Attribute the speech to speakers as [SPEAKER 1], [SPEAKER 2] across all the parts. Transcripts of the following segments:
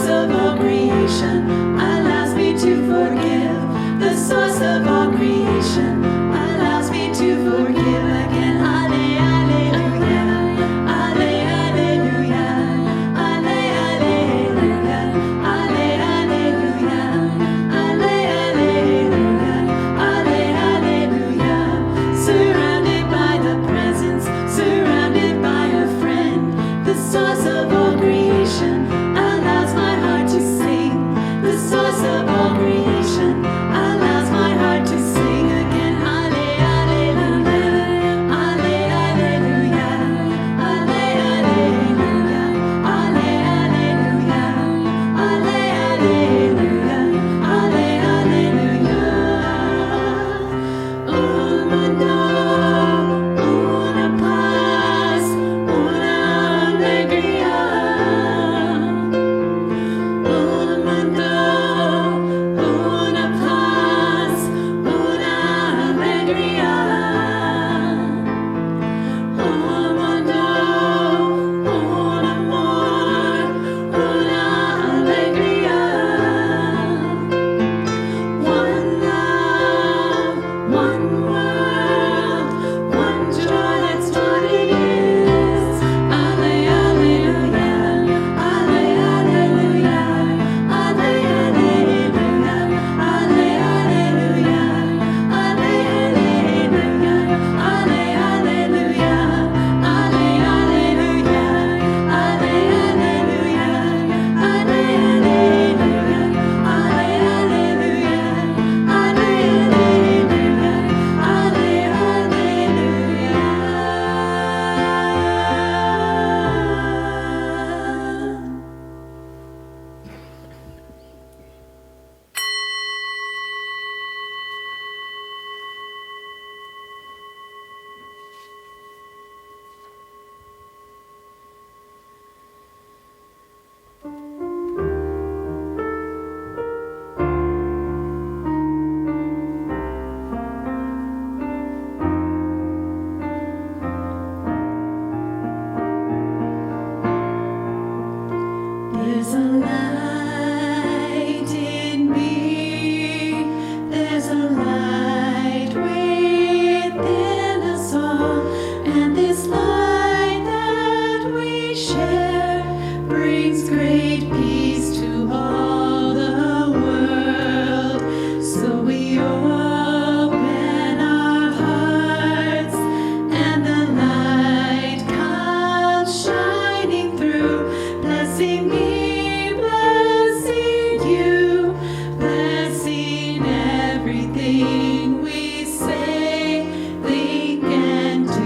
[SPEAKER 1] of all creation allows me to forgive. The source of all creation allows me to forgive again. Hallelujah. Hallelujah. Hallelujah. Hallelujah. Hallelujah. Surrounded by the presence, surrounded by a friend. The source of all creation allows my heart to sing. The source of all creation allows my heart to sing again. Hallelujah. Hallelujah. Hallelujah. Hallelujah. Hallelujah. Hallelujah. Un mundo, una paz, una alegría. Un mundo, una paz, una alegría. Un mundo, un amor, una alegría. One love, one world, one joy, that's what it is. Hallelujah. Hallelujah. Hallelujah. Hallelujah. Hallelujah. Hallelujah. Hallelujah. There's a light in me, there's a light within us all, and this light that we share brings great peace to all the world. So we open our hearts, and the light comes shining through, blessing me, blessing you, blessing everything we say, think, and do.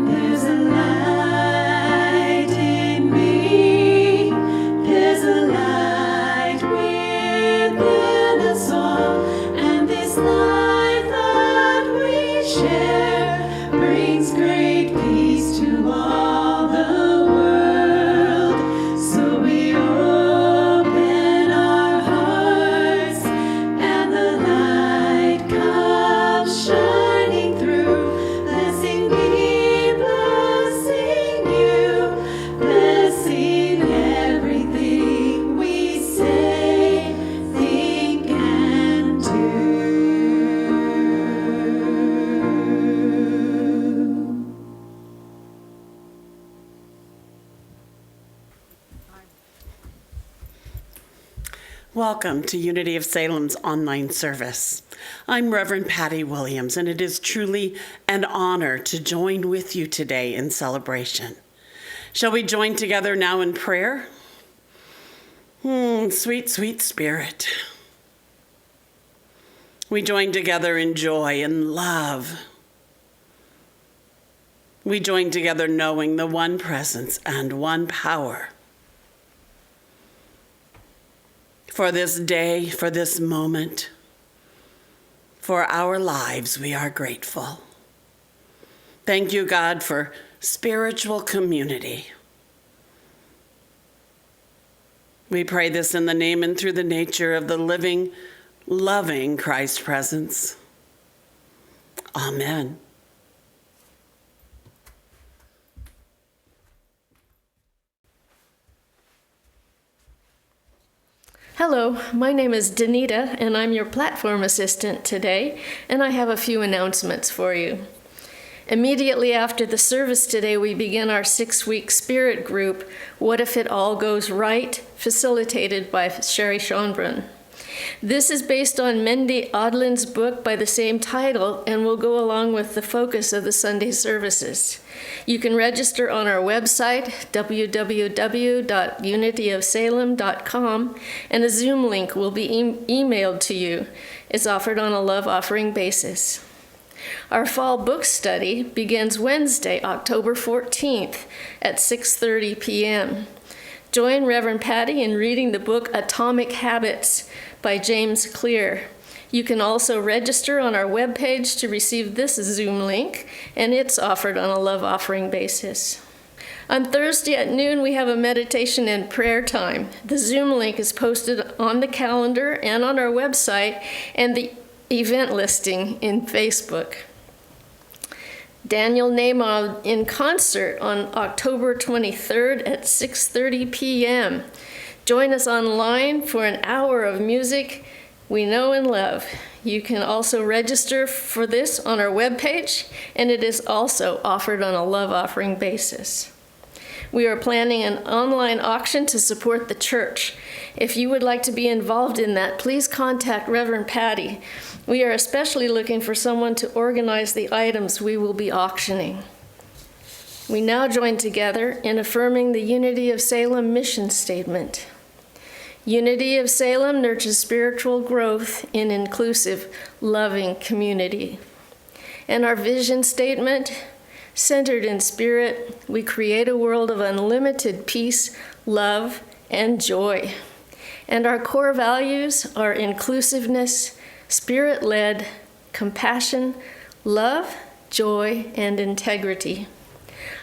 [SPEAKER 1] There's a light in me, there's a light within us all, and this light that we share brings great peace to all the world. So we open our hearts, and the light comes shining through, blessing me, blessing you, blessing everything we say, think, and do.
[SPEAKER 2] Welcome to Unity of Salem's online service. I'm Reverend Patty Williams, and it is truly an honor to join with you today in celebration. Shall we join together now in prayer? Sweet, sweet Spirit. We join together in joy and love. We join together knowing the one presence and one power. For this day, for this moment, for our lives, we are grateful. Thank you, God, for spiritual community. We pray this in the name and through the nature of the living, loving Christ presence. Amen.
[SPEAKER 3] Hello, my name is Danita, and I'm your platform assistant today, and I have a few announcements for you. Immediately after the service today, we begin our 6-week spirit group, What If It All Goes Right?, facilitated by Sherry Schonbrun. This is based on Mendhi Audlin's book by the same title and will go along with the focus of the Sunday services. You can register on our website, www.unityofsalem.com, and a Zoom link will be emailed to you. It's offered on a love offering basis. Our fall book study begins Wednesday, October 14th at 6:30 p.m. Join Reverend Patty in reading the book Atomic Habits by James Clear. You can also register on our webpage to receive this Zoom link, and it's offered on a love offering basis. On Thursday at noon, we have a meditation and prayer time. The Zoom link is posted on the calendar and on our website, and the event listing in Facebook. Daniel Nahmod in concert on October 23rd at 6:30 p.m. Join us online for an hour of music we know and love. You can also register for this on our webpage, and it is also offered on a love offering basis. We are planning an online auction to support the church. If you would like to be involved in that, please contact Reverend Patty. We are especially looking for someone to organize the items we will be auctioning. We now join together in affirming the Unity of Salem mission statement. Unity of Salem nurtures spiritual growth in inclusive, loving community. And our vision statement, centered in spirit, we create a world of unlimited peace, love, and joy. And our core values are inclusiveness, spirit-led, compassion, love, joy, and integrity.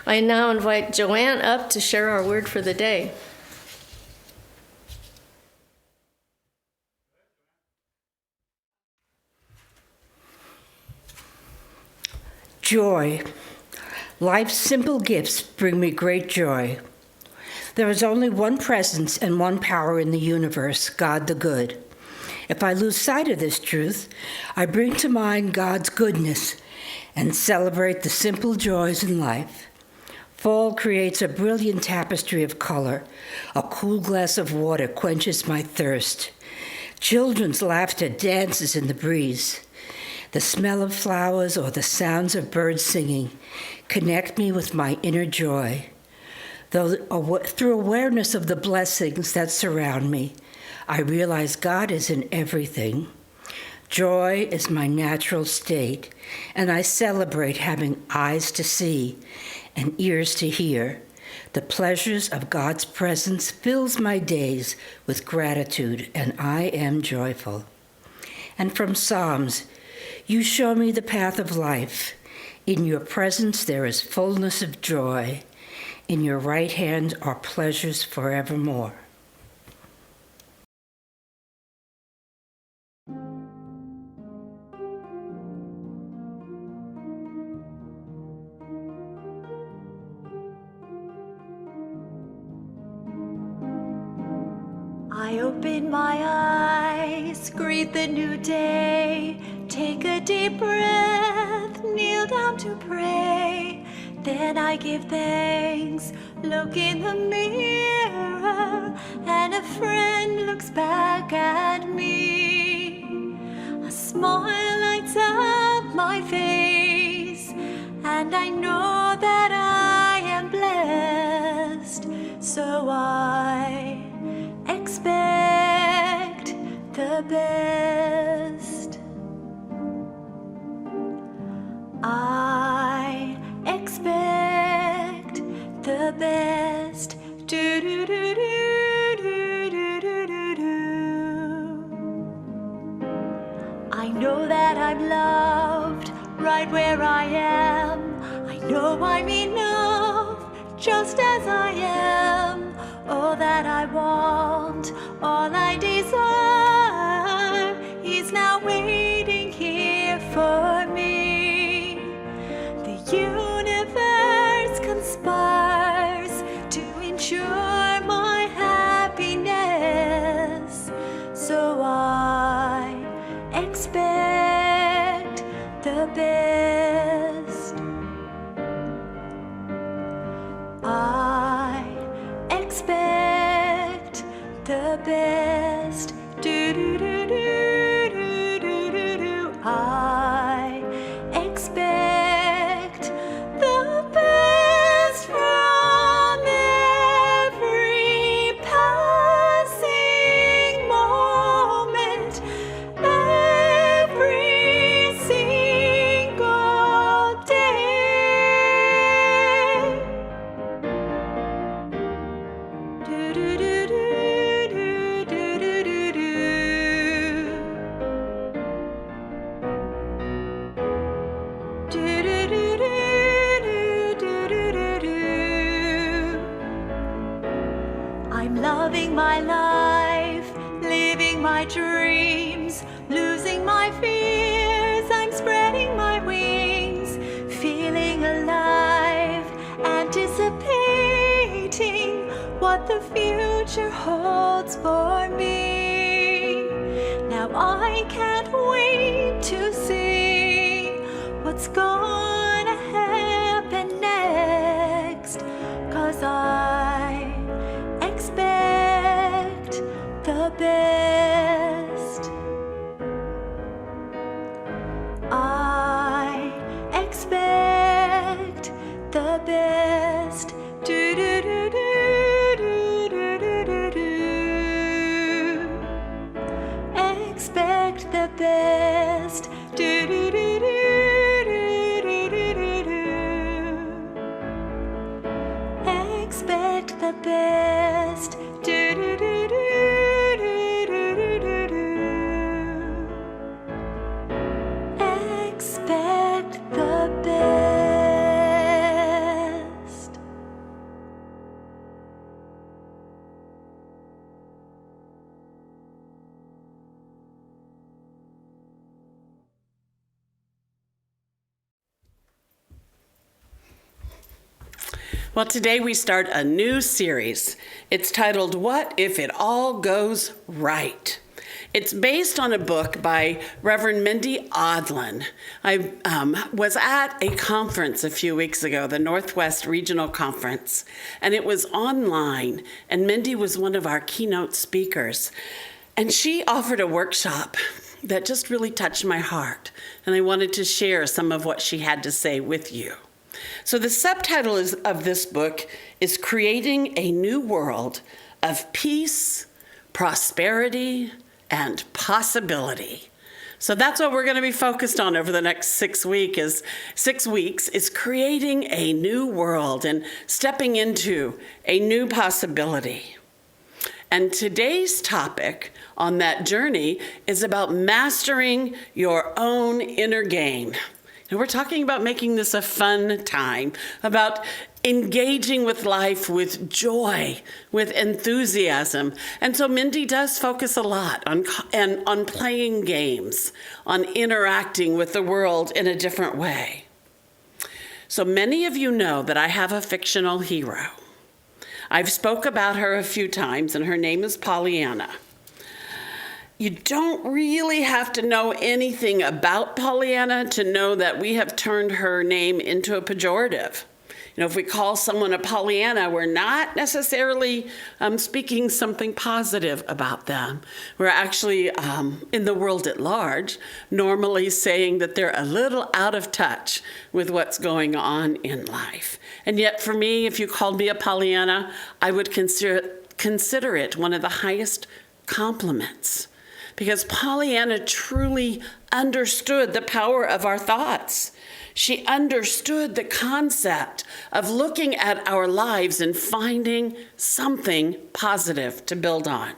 [SPEAKER 3] I now invite Joanne up to share our word for the day.
[SPEAKER 4] Joy. Life's simple gifts bring me great joy. There is only one presence and one power in the universe, God the Good. If I lose sight of this truth, I bring to mind God's goodness and celebrate the simple joys in life. Fall creates a brilliant tapestry of color. A cool glass of water quenches my thirst. Children's laughter dances in the breeze. The smell of flowers or the sounds of birds singing connect me with my inner joy. Through awareness of the blessings that surround me, I realize God is in everything. Joy is my natural state, and I celebrate having eyes to see and ears to hear. The pleasures of God's presence fills my days with gratitude, and I am joyful. And from Psalms, you show me the path of life. In your presence there is fullness of joy. In your right hand are pleasures forevermore.
[SPEAKER 1] I open my eyes, greet the new day, take a deep breath, kneel down to pray. Then I give thanks, look in the mirror, and a friend looks back at me. A smile lights up my face, and I know that I am blessed. So I expect the best. I expect the best. Do do do do do do do do do. I know that I'm loved right where I am. I know I'm enough just as I am. All that I want, all I desire, is now waiting here for me. The universe conspires to ensure my happiness. best. I expect the best. Do do do do do do do do. I expect the best from every passing moment, every single day. Do do do do do do do do do. Do do do do do do do do. I'm loving my life, living my dreams, losing my fears. I'm spreading my wings, feeling alive, anticipating what the future holds for me. Now I can't wait to see what's gonna happen next, 'cause I expect the best. I expect the best. Do do do do do do do do do. Expect the best. Do do do do do do do do do. Expect the best. Do do do do do do do do do. Expect the best.
[SPEAKER 2] Well, today we start a new series. It's titled, What If It All Goes Right? It's based on a book by Reverend Mendhi Audlin. I was at a conference a few weeks ago, the Northwest Regional Conference, and it was online, and Mendhi was one of our keynote speakers. And she offered a workshop that just really touched my heart, and I wanted to share some of what she had to say with you. So the subtitle of this book is Creating a New World of Peace, Prosperity, and Possibility. So that's what we're going to be focused on over the next 6 weeks is creating a new world and stepping into a new possibility. And today's topic on that journey is about mastering your own inner game. And we're talking about making this a fun time, about engaging with life with joy, with enthusiasm. And so Mendhi does focus a lot on playing games, on interacting with the world in a different way. So many of you know that I have a fictional hero. I've spoke about her a few times, and her name is Pollyanna. You don't really have to know anything about Pollyanna to know that we have turned her name into a pejorative. You know, if we call someone a Pollyanna, we're not necessarily speaking something positive about them. We're actually, in the world at large, normally saying that they're a little out of touch with what's going on in life. And yet for me, if you called me a Pollyanna, I would consider it one of the highest compliments. Because Pollyanna truly understood the power of our thoughts. She understood the concept of looking at our lives and finding something positive to build on.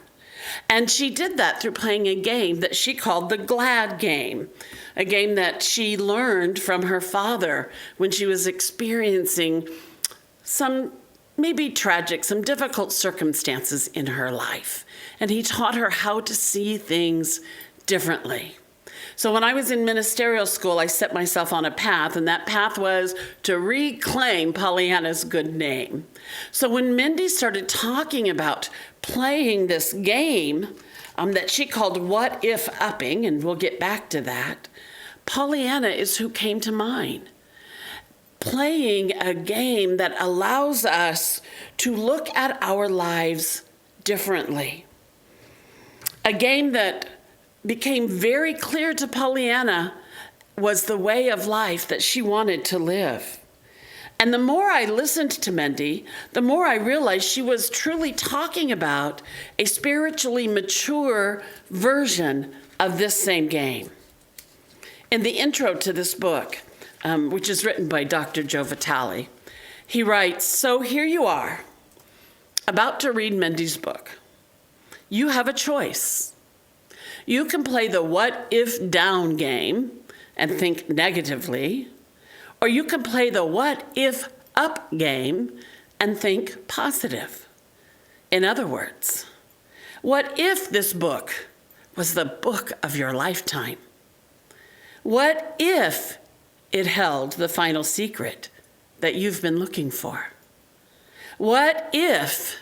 [SPEAKER 2] And she did that through playing a game that she called the Glad Game, a game that she learned from her father when she was experiencing some maybe tragic, some difficult circumstances in her life. And he taught her how to see things differently. So when I was in ministerial school, I set myself on a path, and that path was to reclaim Pollyanna's good name. So when Mendhi started talking about playing this game that she called What If Upping, and we'll get back to that, Pollyanna is who came to mind. Playing a game that allows us to look at our lives differently. A game that became very clear to Pollyanna was the way of life that she wanted to live. And the more I listened to Mendhi, the more I realized she was truly talking about a spiritually mature version of this same game. In the intro to this book, which is written by Dr. Joe Vitale, he writes, "So here you are, about to read Mendhi's book. You have a choice. You can play the what if down game and think negatively, or you can play the what if up game and think positive. In other words, what if this book was the book of your lifetime? What if it held the final secret that you've been looking for? What if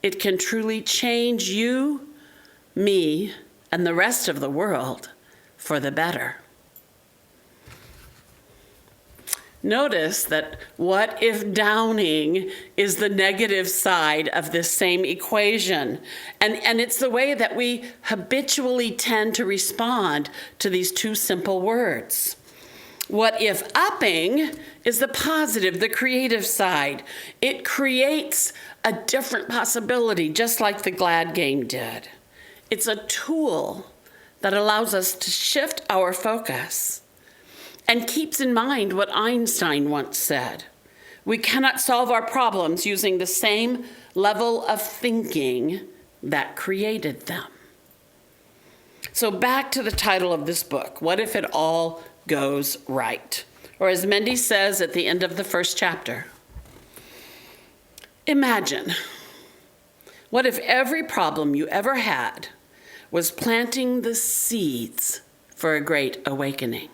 [SPEAKER 2] it can truly change you, me, and the rest of the world for the better?" Notice that what if downing is the negative side of this same equation. And it's the way that we habitually tend to respond to these two simple words. What if upping is the positive, the creative side. It creates a different possibility, just like the glad game did. It's a tool that allows us to shift our focus and keeps in mind what Einstein once said: we cannot solve our problems using the same level of thinking that created them. So back to the title of this book, What If It All Goes Right? Or as Mendhi says at the end of the first chapter, imagine, what if every problem you ever had was planting the seeds for a great awakening?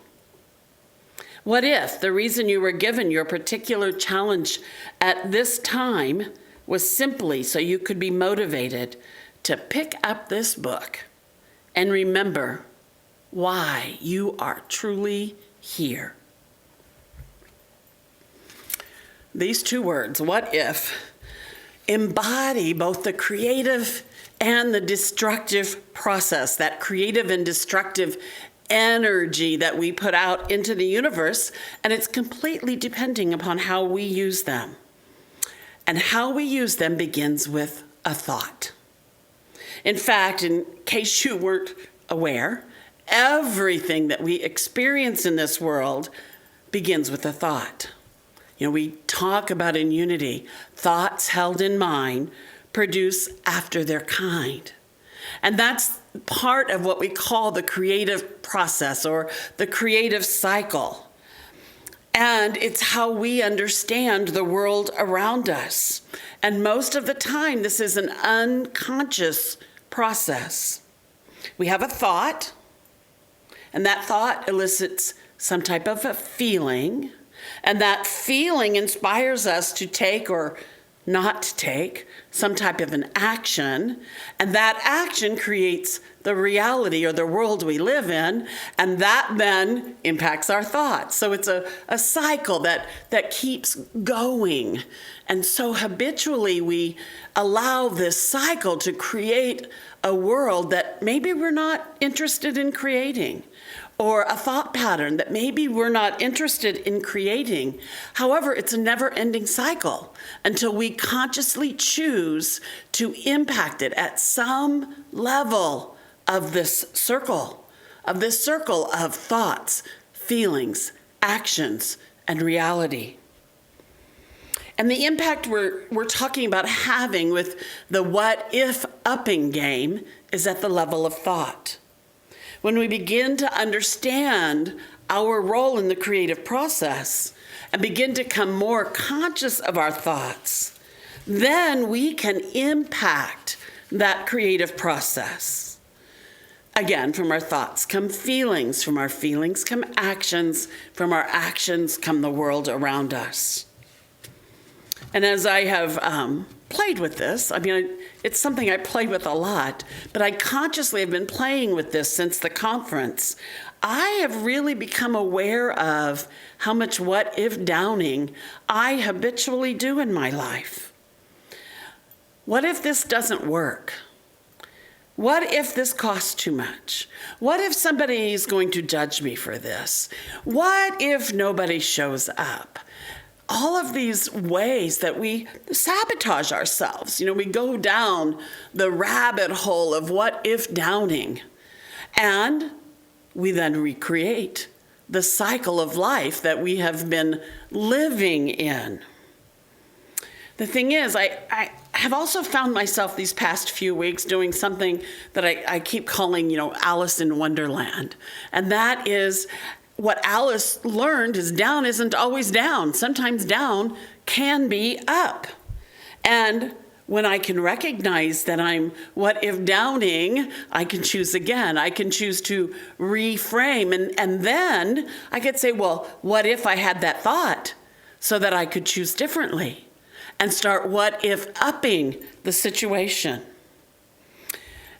[SPEAKER 2] What if the reason you were given your particular challenge at this time was simply so you could be motivated to pick up this book and remember why you are truly here? These two words, what if, embody both the creative and the destructive process, that creative and destructive energy that we put out into the universe, and it's completely depending upon how we use them. And how we use them begins with a thought. In fact, in case you weren't aware, everything that we experience in this world begins with a thought. You know, we talk about in Unity, thoughts held in mind produce after their kind. And that's part of what we call the creative process or the creative cycle. And it's how we understand the world around us. And most of the time, this is an unconscious process. We have a thought, and that thought elicits some type of a feeling, and that feeling inspires us to take or not to take some type of an action, and that action creates the reality or the world we live in, and that then impacts our thoughts. So it's a cycle that keeps going. And so habitually we allow this cycle to create a world that maybe we're not interested in creating, or a thought pattern that maybe we're not interested in creating. However, it's a never-ending cycle until we consciously choose to impact it at some level of this circle of thoughts, feelings, actions, and reality. And the impact we're talking about having with the what-if upping game is at the level of thought. When we begin to understand our role in the creative process and begin to become more conscious of our thoughts, then we can impact that creative process. Again, from our thoughts come feelings, from our feelings come actions, from our actions come the world around us. And as I have played with this, it's something I play with a lot, but I consciously have been playing with this since the conference. I have really become aware of how much what if downing I habitually do in my life. What if this doesn't work? What if this costs too much? What if somebody is going to judge me for this? What if nobody shows up? All of these ways that we sabotage ourselves. We go down the rabbit hole of what if downing. And we then recreate the cycle of life that we have been living in. The thing is, I have also found myself these past few weeks doing something that I keep calling, Alice in Wonderland. And that is what Alice learned is down isn't always down. Sometimes down can be up. And when I can recognize that I'm what if downing, I can choose again. I can choose to reframe. And then I could say, well, what if I had that thought so that I could choose differently? And start what if upping the situation.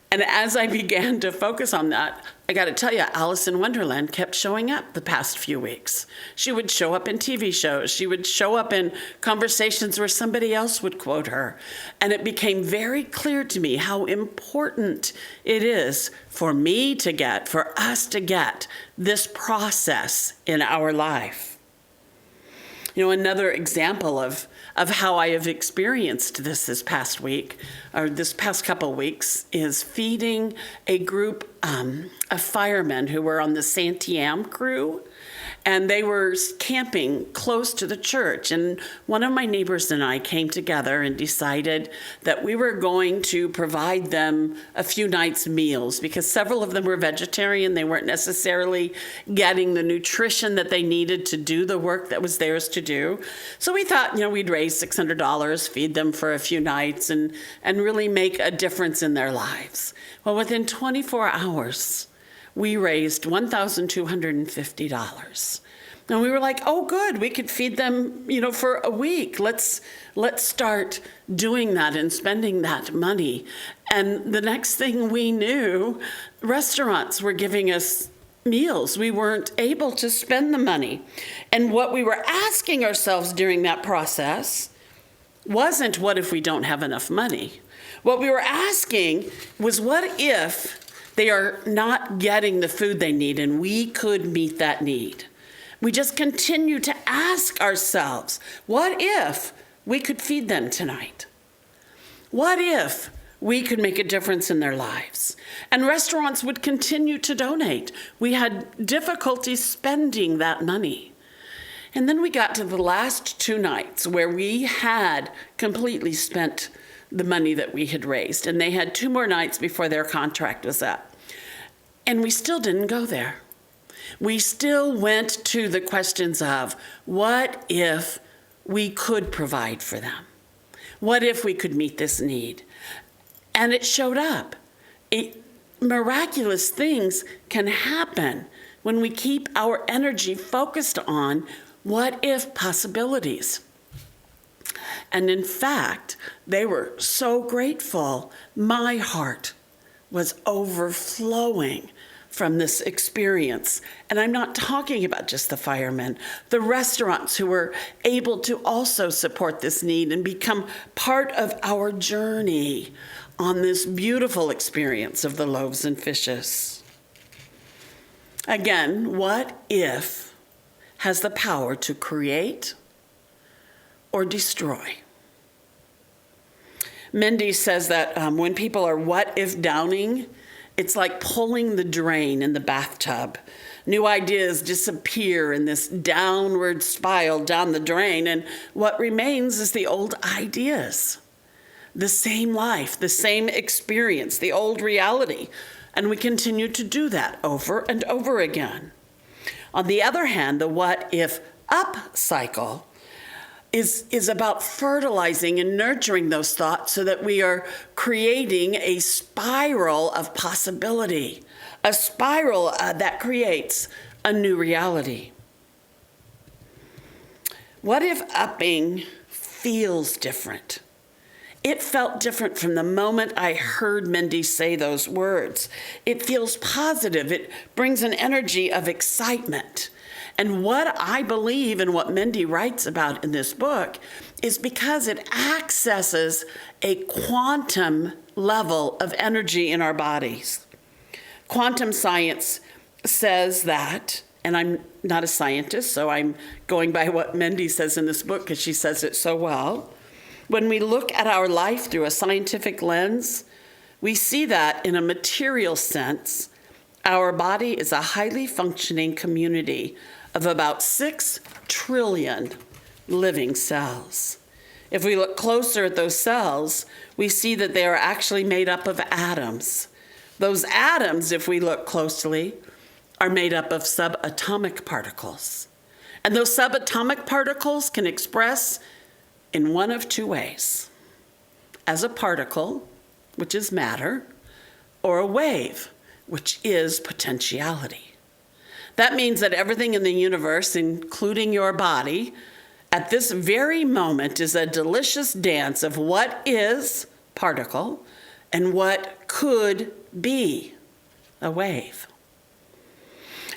[SPEAKER 2] And as I began to focus on that, I got to tell you, Alice in Wonderland kept showing up the past few weeks. She would show up in TV shows. She would show up in conversations where somebody else would quote her. And it became very clear to me how important it is for us to get this process in our life. Another example of how I have experienced this past week, or this past couple of weeks, is feeding a group of firemen who were on the Santiam crew. And they were camping close to the church. And one of my neighbors and I came together and decided that we were going to provide them a few nights' meals because several of them were vegetarian. They weren't necessarily getting the nutrition that they needed to do the work that was theirs to do. So we thought, we'd raise $600, feed them for a few nights, and really make a difference in their lives. Well, within 24 hours, we raised $1,250. And we were like, oh, good, we could feed them, for a week. Let's start doing that and spending that money. And the next thing we knew, restaurants were giving us meals. We weren't able to spend the money. And what we were asking ourselves during that process wasn't, what if we don't have enough money? What we were asking was, what if they are not getting the food they need and we could meet that need? We just continue to ask ourselves, what if we could feed them tonight? What if we could make a difference in their lives? And restaurants would continue to donate. We had difficulty spending that money. And then we got to the last 2 nights where we had completely spent the money that we had raised. And they had 2 more nights before their contract was up. And we still didn't go there. We still went to the questions of, what if we could provide for them? What if we could meet this need? And it showed up. Miraculous things can happen when we keep our energy focused on what if possibilities. And in fact, they were so grateful. My heart was overflowing from this experience. And I'm not talking about just the firemen, the restaurants who were able to also support this need and become part of our journey on this beautiful experience of the loaves and fishes. Again, what if has the power to create or destroy? Mendhi says that when people are what if downing, it's like pulling the drain in the bathtub. New ideas disappear in this downward spiral down the drain, and what remains is the old ideas, the same life, the same experience, the old reality, and we continue to do that over and over again. On the other hand, the what if up cycle is about fertilizing and nurturing those thoughts so that we are creating a spiral of possibility, a spiral that creates a new reality. What if upping feels different? It felt different from the moment I heard Mendhi say those words. It feels positive. It brings an energy of excitement. And what I believe and what Mendhi writes about in this book is because it accesses a quantum level of energy in our bodies. Quantum science says that, and I'm not a scientist, so I'm going by what Mendhi says in this book because she says it so well. When we look at our life through a scientific lens, we see that in a material sense, our body is a highly functioning community of about 6 trillion living cells. If we look closer at those cells, we see that they are actually made up of atoms. Those atoms, if we look closely, are made up of subatomic particles. And those subatomic particles can express in one of 2 ways: as a particle, which is matter, or a wave, which is potentiality. That means that everything in the universe, including your body, at this very moment is a delicious dance of what is particle and what could be a wave.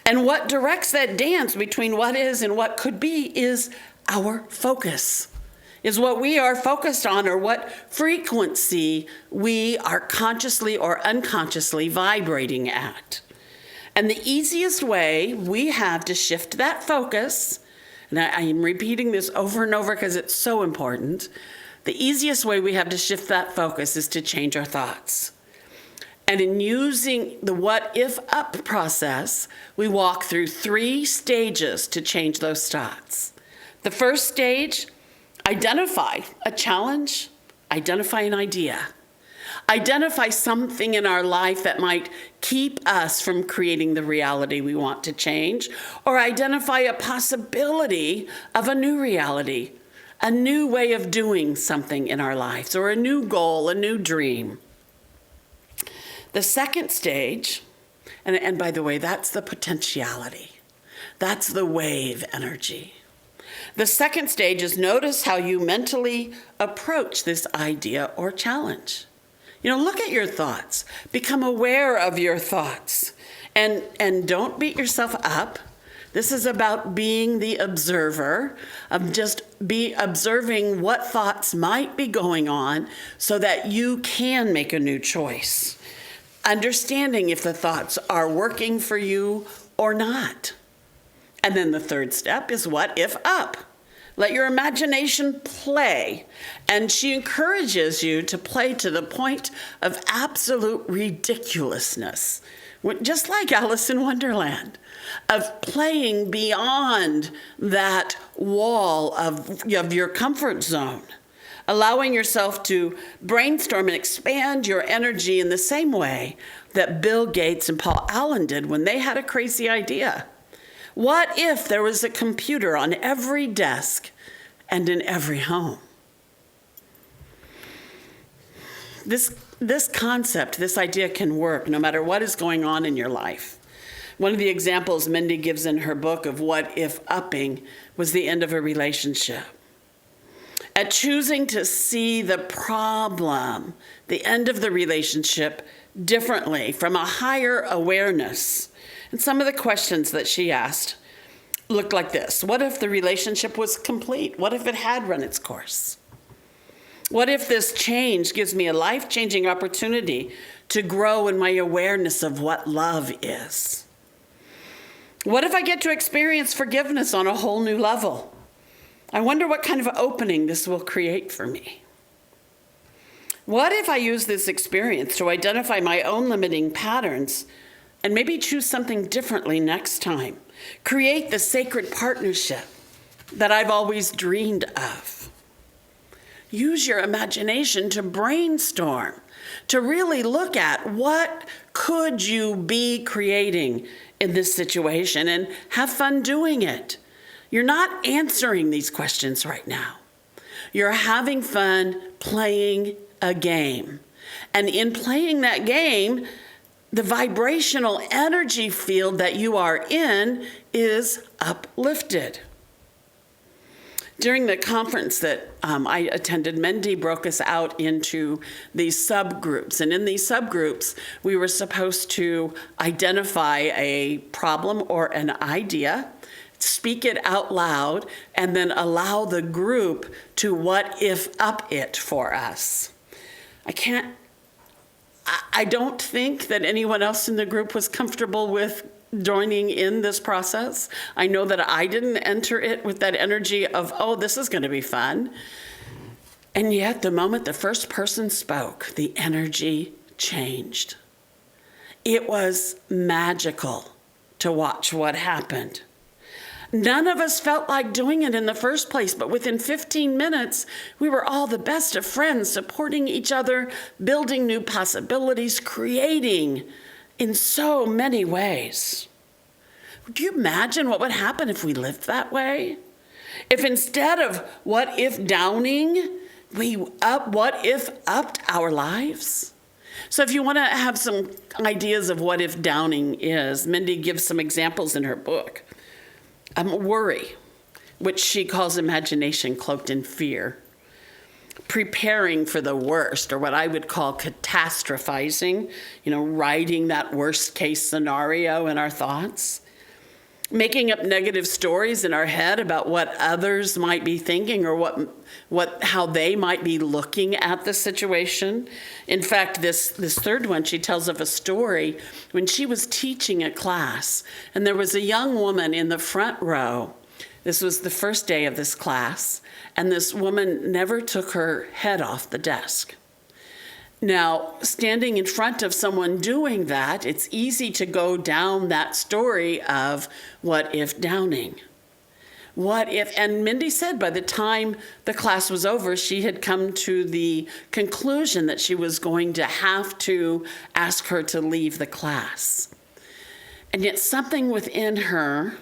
[SPEAKER 2] And what directs that dance between what is and what could be is our focus, is what we are focused on, or what frequency we are consciously or unconsciously vibrating at. And the easiest way we have to shift that focus, and I am repeating this over and over because it's so important, the easiest way we have to shift that focus is to change our thoughts. And in using the what if up process, we walk through 3 stages to change those thoughts. The first stage, identify a challenge, identify an idea. Identify something in our life that might keep us from creating the reality we want to change, or identify a possibility of a new reality, a new way of doing something in our lives, or a new goal, a new dream. The second stage, and by the way, that's the potentiality. That's the wave energy. The second stage is notice how you mentally approach this idea or challenge. Look at your thoughts. Become aware of your thoughts. And don't beat yourself up. This is about being the observer, of just be observing what thoughts might be going on so that you can make a new choice. Understanding if the thoughts are working for you or not. And then the third step is what if up. Let your imagination play. And she encourages you to play to the point of absolute ridiculousness, just like Alice in Wonderland, of playing beyond that wall of your comfort zone, allowing yourself to brainstorm and expand your energy in the same way that Bill Gates and Paul Allen did when they had a crazy idea. What if there was a computer on every desk and in every home? This concept, this idea can work no matter what is going on in your life. One of the examples Mendhi gives in her book of what if upping was the end of a relationship. At choosing to see the problem, the end of the relationship, differently, from a higher awareness. And some of the questions that she asked looked like this. What if the relationship was complete? What if it had run its course? What if this change gives me a life-changing opportunity to grow in my awareness of what love is? What if I get to experience forgiveness on a whole new level? I wonder what kind of opening this will create for me. What if I use this experience to identify my own limiting patterns and maybe choose something differently next time? Create the sacred partnership that I've always dreamed of. Use your imagination to brainstorm, to really look at what could you be creating in this situation and have fun doing it. You're not answering these questions right now. You're having fun playing a game. And in playing that game, the vibrational energy field that you are in is uplifted. During the conference that I attended, Mendhi broke us out into these subgroups. And in these subgroups, we were supposed to identify a problem or an idea, speak it out loud, and then allow the group to what if up it for us. I don't think that anyone else in the group was comfortable with joining in this process. I know that I didn't enter it with that energy of, oh, this is going to be fun. And yet, the moment the first person spoke, the energy changed. It was magical to watch what happened. None of us felt like doing it in the first place, but within 15 minutes, we were all the best of friends, supporting each other, building new possibilities, creating in so many ways. Do you imagine what would happen if we lived that way? If instead of what if downing, we what if upped our lives? So if you want to have some ideas of what if downing is, Mendhi gives some examples in her book. Worry, which she calls imagination cloaked in fear. Preparing for the worst, or what I would call catastrophizing, writing that worst case scenario in our thoughts. Making up negative stories in our head about what others might be thinking or how they might be looking at the situation. In fact, this third one, she tells of a story when she was teaching a class, and there was a young woman in the front row. This was the first day of this class, and this woman never took her head off the desk. Now, standing in front of someone doing that, it's easy to go down that story of what if downing. What if, and Mendhi said by the time the class was over, she had come to the conclusion that she was going to have to ask her to leave the class. And yet something within her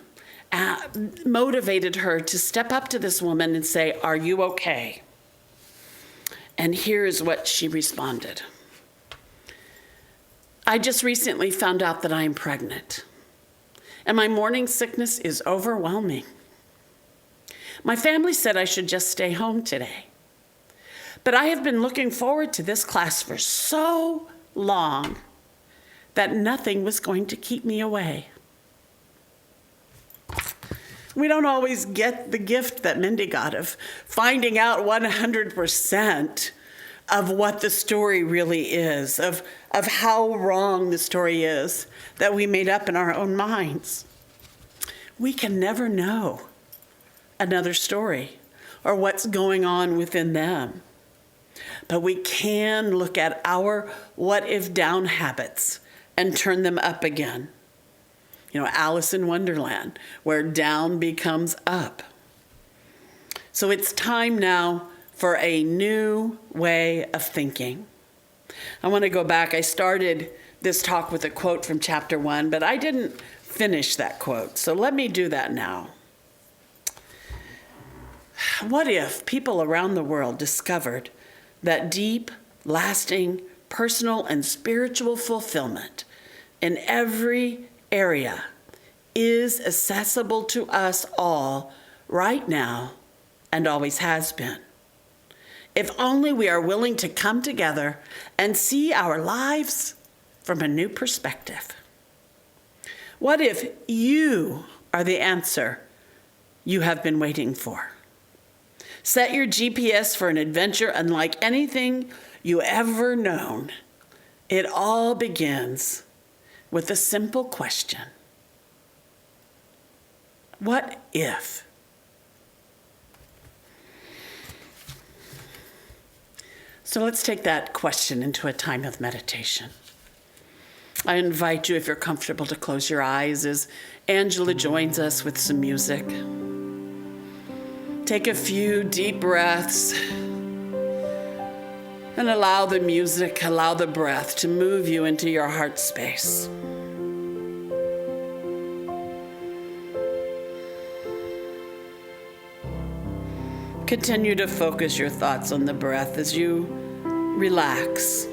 [SPEAKER 2] motivated her to step up to this woman and say, "Are you okay?" And here's what she responded. "I just recently found out that I am pregnant, and my morning sickness is overwhelming. My family said I should just stay home today, but I have been looking forward to this class for so long that nothing was going to keep me away." We don't always get the gift that Mendhi got of finding out 100% of what the story really is, of how wrong the story is that we made up in our own minds. We can never know another story or what's going on within them. But we can look at our what if down habits and turn them up again. Alice in Wonderland, where down becomes up. So it's time now for a new way of thinking. I want to go back. I started this talk with a quote from chapter 1, but I didn't finish that quote. So let me do that now. What if people around the world discovered that deep, lasting, personal, and spiritual fulfillment in every area is accessible to us all right now and always has been? If only we are willing to come together and see our lives from a new perspective. What if you are the answer you have been waiting for? Set your GPS for an adventure unlike anything you ever known. It all begins with a simple question. What if? So let's take that question into a time of meditation. I invite you, if you're comfortable, to close your eyes as Angela joins us with some music. Take a few deep breaths and allow the music, allow the breath to move you into your heart space. Continue to focus your thoughts on the breath as you relax.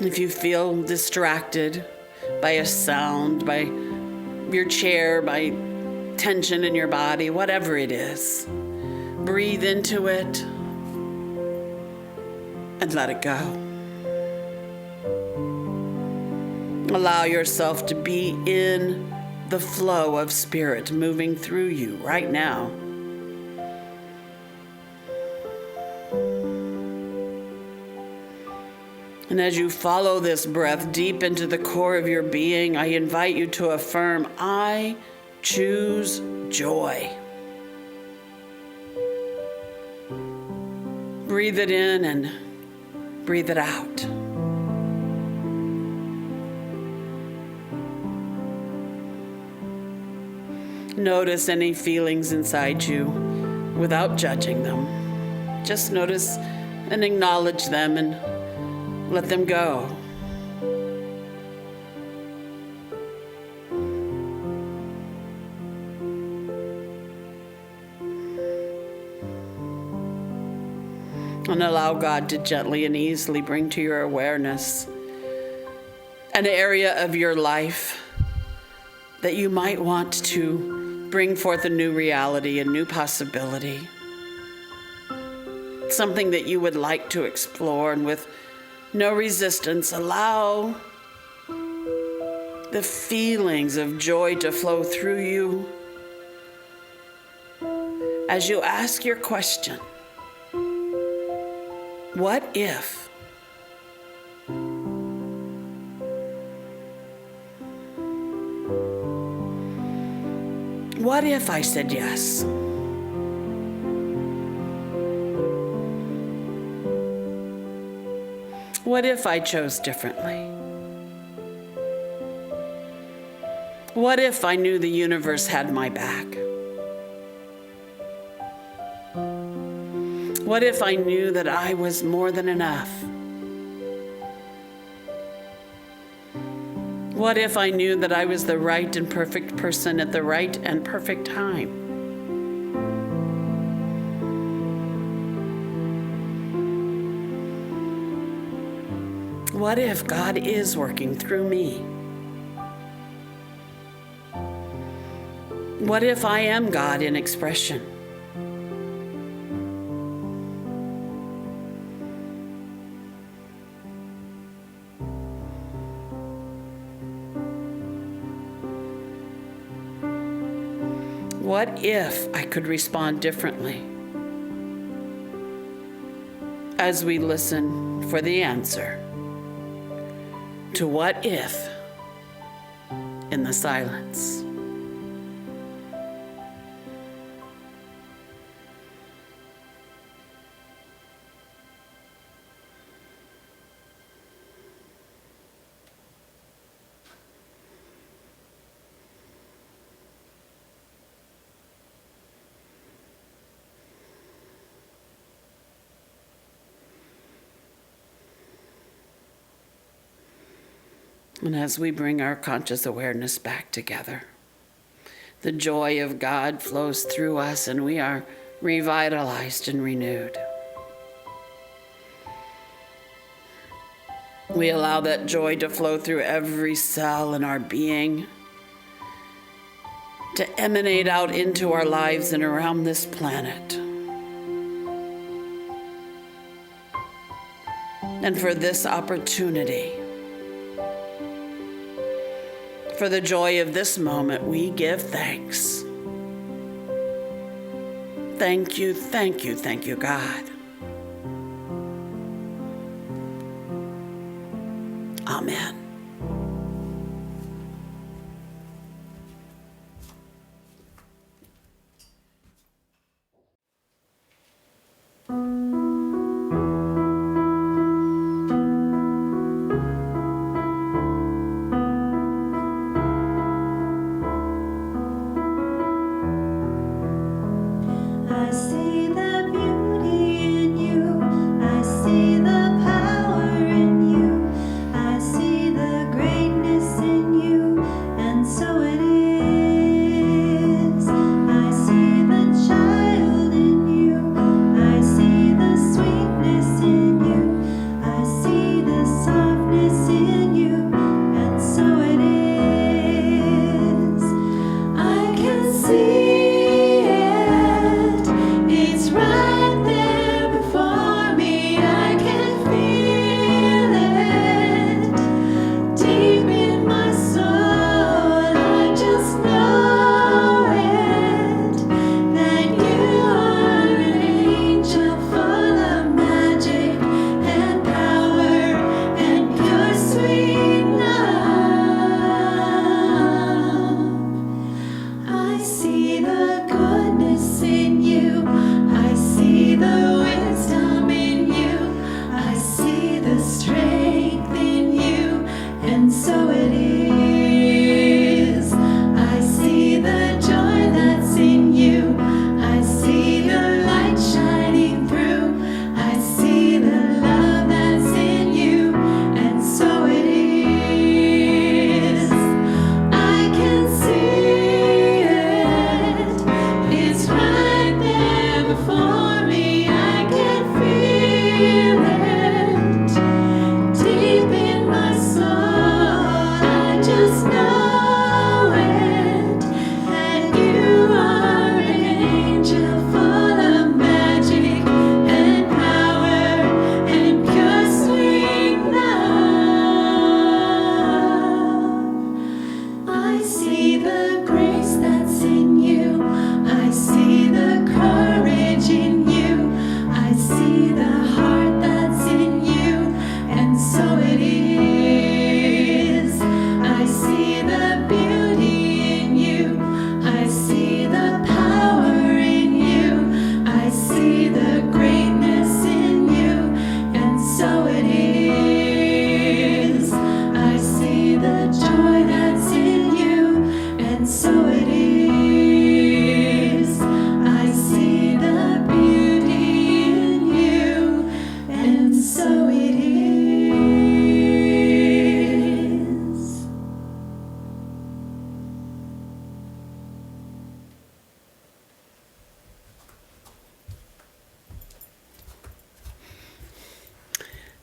[SPEAKER 2] If you feel distracted by a sound, by your chair by tension in your body, whatever it is. Breathe into it and let it go. Allow yourself to be in the flow of spirit moving through you right now. And as you follow this breath deep into the core of your being, I invite you to affirm, I choose joy. Breathe it in and breathe it out. Notice any feelings inside you without judging them. Just notice and acknowledge them and let them go. And allow God to gently and easily bring to your awareness an area of your life that you might want to bring forth a new reality, a new possibility. Something that you would like to explore, and with no resistance, allow the feelings of joy to flow through you as you ask your question, what if? What if I said yes? What if I chose differently? What if I knew the universe had my back? What if I knew that I was more than enough? What if I knew that I was the right and perfect person at the right and perfect time? What if God is working through me? What if I am God in expression? What if I could respond differently? As we listen for the answer to what if in the silence. And as we bring our conscious awareness back together, the joy of God flows through us and we are revitalized and renewed. We allow that joy to flow through every cell in our being, to emanate out into our lives and around this planet. And for this opportunity, for the joy of this moment, we give thanks. Thank you, thank you, thank you, God. Amen.
[SPEAKER 1] I see the beauty in you. I see the power in you. I see the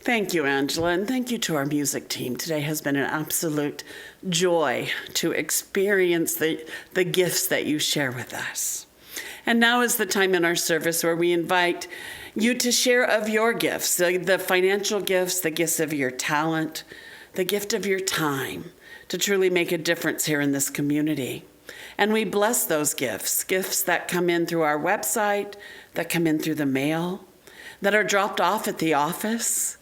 [SPEAKER 2] Thank you, Angela, and thank you to our music team. Today has been an absolute joy to experience the gifts that you share with us. And now is the time in our service where we invite you to share of your gifts, the financial gifts, the gifts of your talent, the gift of your time, to truly make a difference here in this community. And we bless those gifts that come in through our website, that come in through the mail, that are dropped off at the office,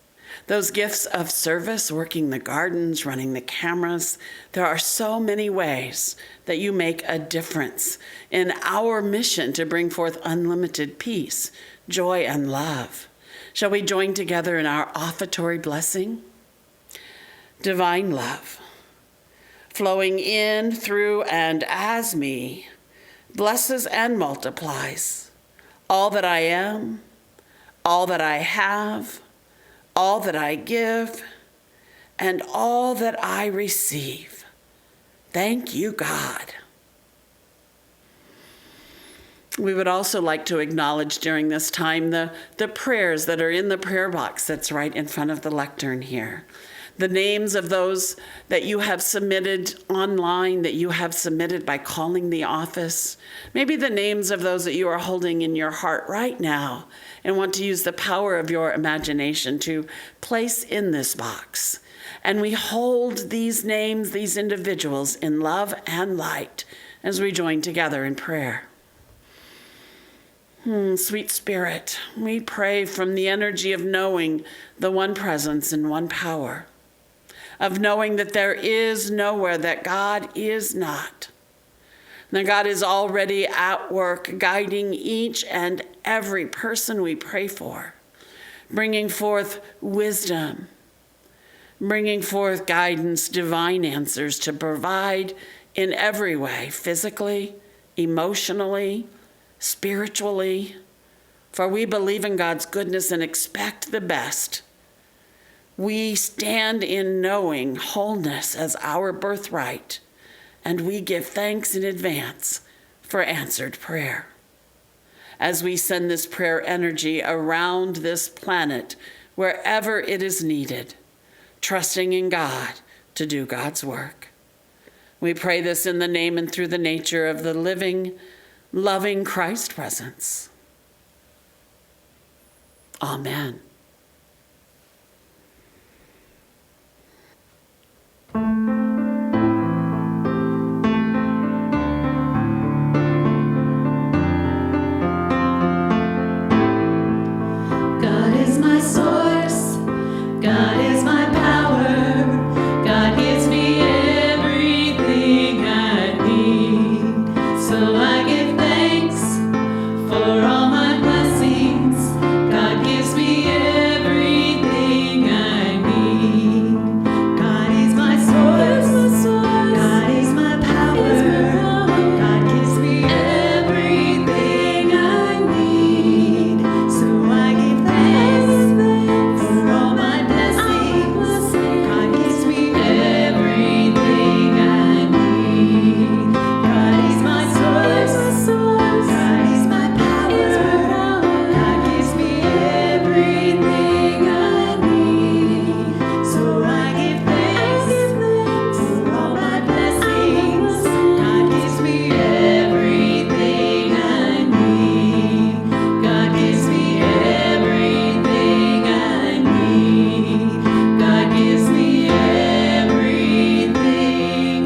[SPEAKER 2] those gifts of service, working the gardens, running the cameras. There are so many ways that you make a difference in our mission to bring forth unlimited peace, joy, and love. Shall we join together in our offertory blessing? Divine love, flowing in, through, and as me, blesses and multiplies all that I am, all that I have, all that I give, and all that I receive. Thank you, God. We would also like to acknowledge during this time the prayers that are in the prayer box that's right in front of the lectern here. The names of those that you have submitted online, that you have submitted by calling the office. Maybe the names of those that you are holding in your heart right now and want to use the power of your imagination to place in this box. And we hold these names, these individuals, in love and light as we join together in prayer. Sweet Spirit, we pray from the energy of knowing the one presence and one power, of knowing that there is nowhere that God is not. That God is already at work, guiding each and every person we pray for, bringing forth wisdom, bringing forth guidance, divine answers to provide in every way, physically, emotionally, spiritually. For we believe in God's goodness and expect the best. We stand in knowing wholeness as our birthright, and we give thanks in advance for answered prayer. As we send this prayer energy around this planet, wherever it is needed, trusting in God to do God's work. We pray this in the name and through the nature of the living, loving Christ presence. Amen.
[SPEAKER 1] God is my source, God is my power, God gives me everything I need. So I give thanks for all my blessings, God gives me everything I need. God is my source, God is my power, God gives me everything I need. So I give thanks for all my blessings, God gives me everything I need. God is my source, God is my power, God gives me everything I need. So I give thanks for all my blessings, God gives me everything I need. God gives me everything I need. God gives me everything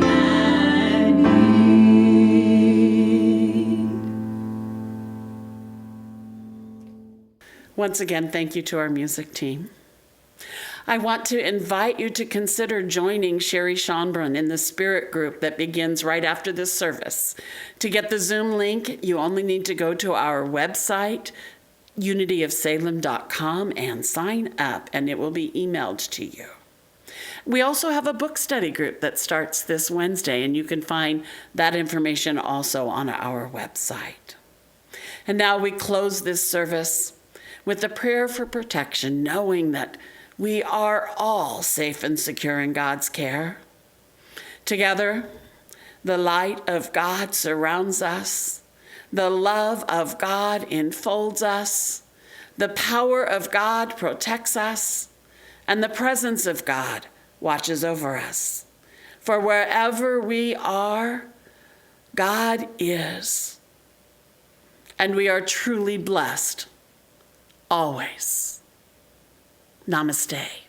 [SPEAKER 1] I need.
[SPEAKER 2] Once again, thank you to our music team. I want to invite you to consider joining Sherry Schonbrun in the Spirit group that begins right after this service. To get the Zoom link, you only need to go to our website, unityofsalem.com, and sign up, and it will be emailed to you. We also have a book study group that starts this Wednesday, and you can find that information also on our website. And now we close this service with a prayer for protection, knowing that we are all safe and secure in God's care. Together, the light of God surrounds us, the love of God enfolds us, the power of God protects us, and the presence of God watches over us. For wherever we are, God is. And we are truly blessed, always. Namaste.